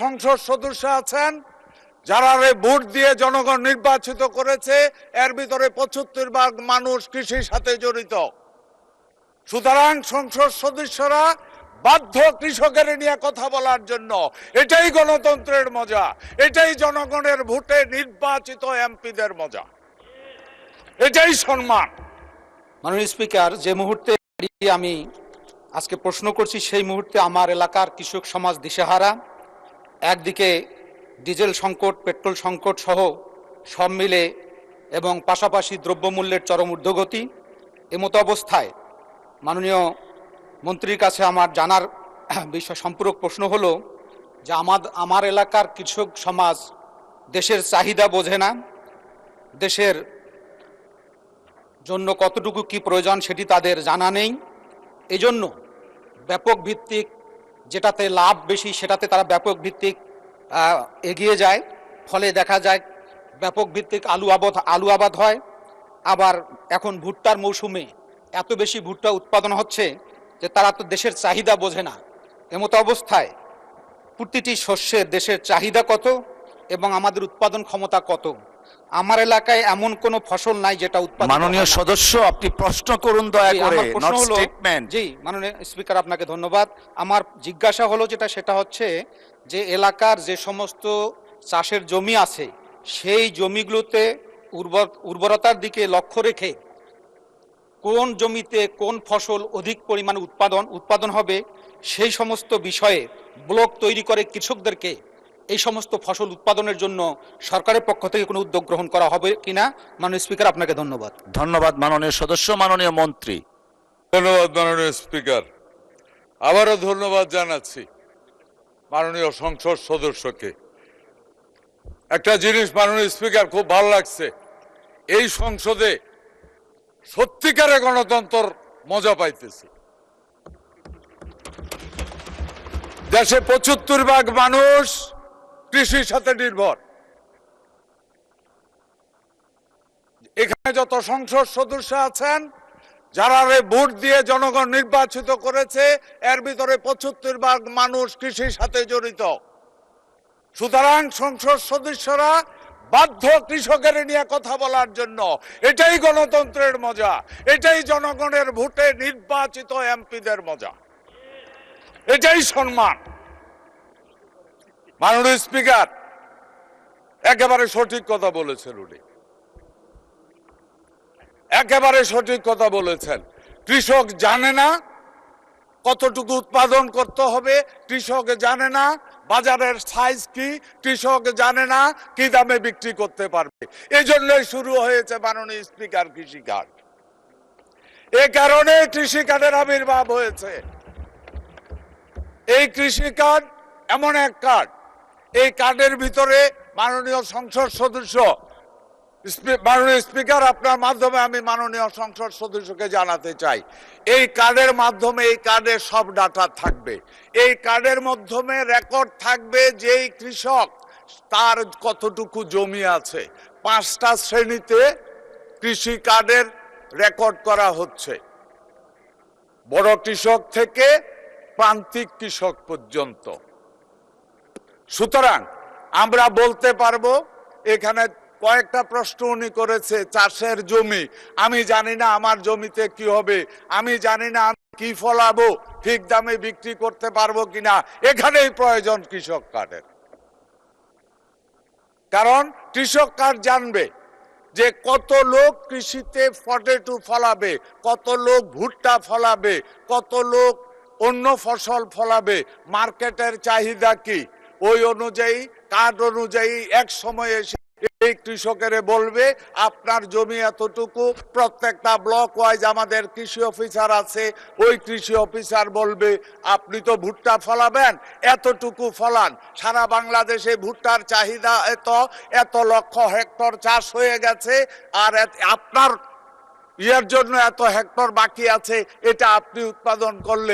সংসদ সদস্য আছেন যারা ভোট দিয়ে জনগণ নির্বাচিত করেছে, এর ভিতরে ৭৫% মানুষ কৃষির সাথে জড়িত। সুতরাং সংসদ সদস্যরা বাধ্য কৃষকের নিয়ে কথা বলার জন্য। এটাই গণতন্ত্রের মজা, এটাই জনগণের ভোটে নির্বাচিত এমপিদের মজা, এটাই সম্মান। মাননীয় স্পিকার, যে মুহূর্তে আমি আজকে প্রশ্ন করছি সেই মুহূর্তে আমার এলাকার কৃষক সমাজ দিশেহারা। একদিকে ডিজেল সংকট, পেট্রোল সংকট সহ সব মিলে এবং পাশাপাশি দ্রব্যমূল্যের চরম ঊর্ধ্বগতি। এমতো অবস্থায় মাননীয় মন্ত্রীর কাছে আমার জানার বিষয় সম্পূরক প্রশ্ন হলো যে আমার এলাকার কৃষক সমাজ দেশের চাহিদা বোঝে না, দেশের জন্য কতটুকু কি প্রয়োজন সেটি তাদের জানা নেই। এজন্য ব্যাপক ভিত্তিক যেটাতে লাভ বেশি সেটাতে তারা ব্যাপক ভিত্তিক এগিয়ে যায়। ফলে দেখা যায় ব্যাপক ভিত্তিক আলু আবাদ হয়। আবার এখন ভুট্টার মৌসুমে এত বেশি ভুট্টা উৎপাদন হচ্ছে যে তারা তো দেশের চাহিদা বোঝে না। এমতো অবস্থায় প্রতিটি শস্যের দেশের চাহিদা কত এবং আমাদের উৎপাদন ক্ষমতা কত? আমার এলাকায় এমন কোন ফসল নাই যেটা উৎপাদন। মাননীয় সদস্য, আপনি প্রশ্ন করুন দয়া করে, নট স্টেটমেন্ট। জি মাননীয় স্পিকার, আপনাকে ধন্যবাদ। আমার জিজ্ঞাসা হলো সেটা হচ্ছে যে এলাকার যে সমস্ত চাষের জমি আছে সেই জমিগুলোতে উর্বরতার দিকে লক্ষ্য রেখে কোন জমিতে কোন ফসল অধিক পরিমাণে উৎপাদন হবে সেই সমস্ত বিষয়ে ব্লক তৈরি করে কৃষকদেরকে এই সমস্ত ফসল উৎপাদনের জন্য সরকারের পক্ষ থেকে কোনো উদ্যোগ গ্রহণ করা হবে কিনা? মাননীয় স্পিকার, আপনাকে ধন্যবাদ। ধন্যবাদ মাননীয় সদস্য। মাননীয় মন্ত্রী। ধন্যবাদ মাননীয় স্পিকার। আবারও ধন্যবাদ জানাচ্ছি মাননীয় সংসদ সদস্যকে। একটা জিনিস মাননীয় স্পিকার খুব ভালো লাগছে, এই সংসদে সত্যিকারে গণতন্ত্র মজা পাইতেছি। দেশে ৭৫% মানুষ কৃষির সাথে নির্ভর। এখানে যত সংসদ সদস্য আছেন যারা ভোট দিয়ে জনগণ নির্বাচিত করেছে, এর ভিতরে ৭৫% মানুষ কৃষির সাথে জড়িত। সুতরাং সংসদ সদস্যরা বাধ্য কৃষকের নিয়ে কথা বলার জন্য। এটাই গণতন্ত্রের মজা, এটাই জনগণের ভোটে নির্বাচিত এমপিদের মজা, এটাই সম্মান। মাননীয় স্পিকার একেবারে সঠিক কথা বলেছেন, উনি একেবারে সঠিক কথা বলেছেন। কৃষক জানে না কতটুকু উৎপাদন করতে হবে, কৃষক জানে না বাজারের সাইজ কি, কৃষক জানে না কি দামে বিক্রি করতে পারবে। এই জন্যই শুরু হয়েছে মাননীয় স্পিকার কৃষি কার্ড। এ কারণে কৃষি কার্ডের আবির্ভাব হয়েছে। এই কৃষি কার্ড এমন এক কার্ড, এই কার্ডের ভিতরে মাননীয় সংসদ সদস্য, মাননীয় স্পিকার, আপনার মাধ্যমে আমি মাননীয় সংসদ সদস্যকে জানাতে চাই, এই কার্ডের মাধ্যমে এই কার্ডের সব ডাটা থাকবে। এই কার্ডের মাধ্যমে রেকর্ড থাকবে যে এই কৃষক তার কতটুকু জমি আছে। 5টা শ্রেণীতে কৃষি কার্ডের রেকর্ড করা হচ্ছে, বড় কৃষক থেকে প্রান্তিক কৃষক পর্যন্ত। সুতরাং আমরা বলতে পারবো, এখানে কয়েকটা প্রশ্ন উনি করেছে, চাষের জমি, আমি জানি না আমার জমিতে কি হবে, আমি জানি না আমি কি ফলাবো, ঠিক দামে বিক্রি করতে পারবো কিনা। এখানেই প্রয়োজন কৃষক কার্ডের। কারণ কৃষক কার্ড জানবে যে কত লোক কৃষিতে পটেটো ফলাবে, কত লোক ভুট্টা ফলাবে, কত লোক অন্য ফসল ফলাবে, মার্কেটের চাহিদা কি। ওই অনুযায়ী কার্ড অনুযায়ী এক সময়ে এসে এই কৃষকের বলবে আপনার জমি এতটুকু। প্রত্যেকটা ব্লক ওয়াইজ আমাদের কৃষি অফিসার আছে, ওই কৃষি অফিসার বলবে আপনি তো ভুট্টা ফলাবেন, এতটুকু ফলান। সারা বাংলাদেশে ভুট্টার চাহিদা এত লক্ষ হেক্টর চাষ হয়ে গেছে, আর আপনার এর জন্য এত হেক্টর বাকি আছে, এটা আপনি উৎপাদন করলে।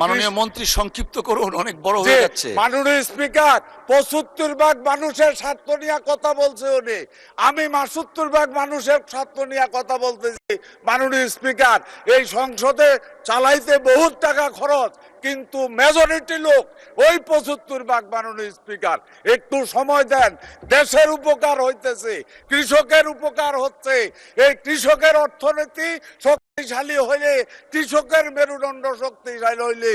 মাননীয় মন্ত্রী সংক্ষিপ্ত করুন, অনেক বড় হয়ে যাচ্ছে। মাননীয় স্পিকার ৭৫% মানুষের স্বার্থ নিয়ে কথা বলছে উনি, আমি ৭৫% মানুষের স্বার্থ নিয়ে কথা বলতেছি। মাননীয় স্পিকার, এই সংসদে চালাইতে বহুত টাকা খরচ, কিন্তু মেজরিটি লোক ওই 75 ভাগ। মাননীয় স্পিকার, একটু সময় দেন, দেশের উপকার হইতেছে, কৃষকের উপকার হচ্ছে। এই কৃষকের অর্থনীতি শক্তিশালী হইলে, কৃষকের মেরুদণ্ড শক্তিশালী হইলে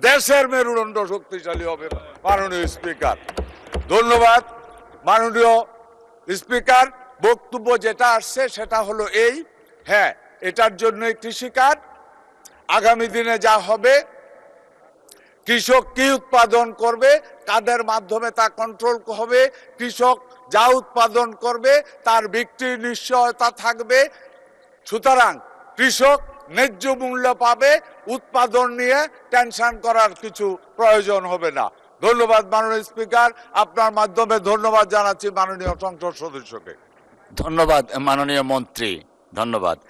দেশের মেরুদণ্ড শক্তিশালী হবে। মাননীয় স্পিকার, ধন্যবাদ। মাননীয় স্পিকার, বক্তব্য যেটা আসছে সেটা হলো এই, হ্যাঁ, এটার জন্যই কৃষিকাজ আগামী দিনে যা হবে, কৃষক কি উৎপাদন করবে, কাদের মাধ্যমে তা কন্ট্রোল হবে, কৃষক যা উৎপাদন করবে তার বিক্রির নিশ্চয়তা থাকবে। সুতরাং কৃষক ন্যায্য মূল্য পাবে, উৎপাদন নিয়ে টেনশন করার কিছু প্রয়োজন হবে না। ধন্যবাদ মাননীয় স্পিকার, আপনার মাধ্যমে ধন্যবাদ জানাচ্ছি মাননীয় সংসদ সদস্যকে। ধন্যবাদ মাননীয় মন্ত্রী, ধন্যবাদ।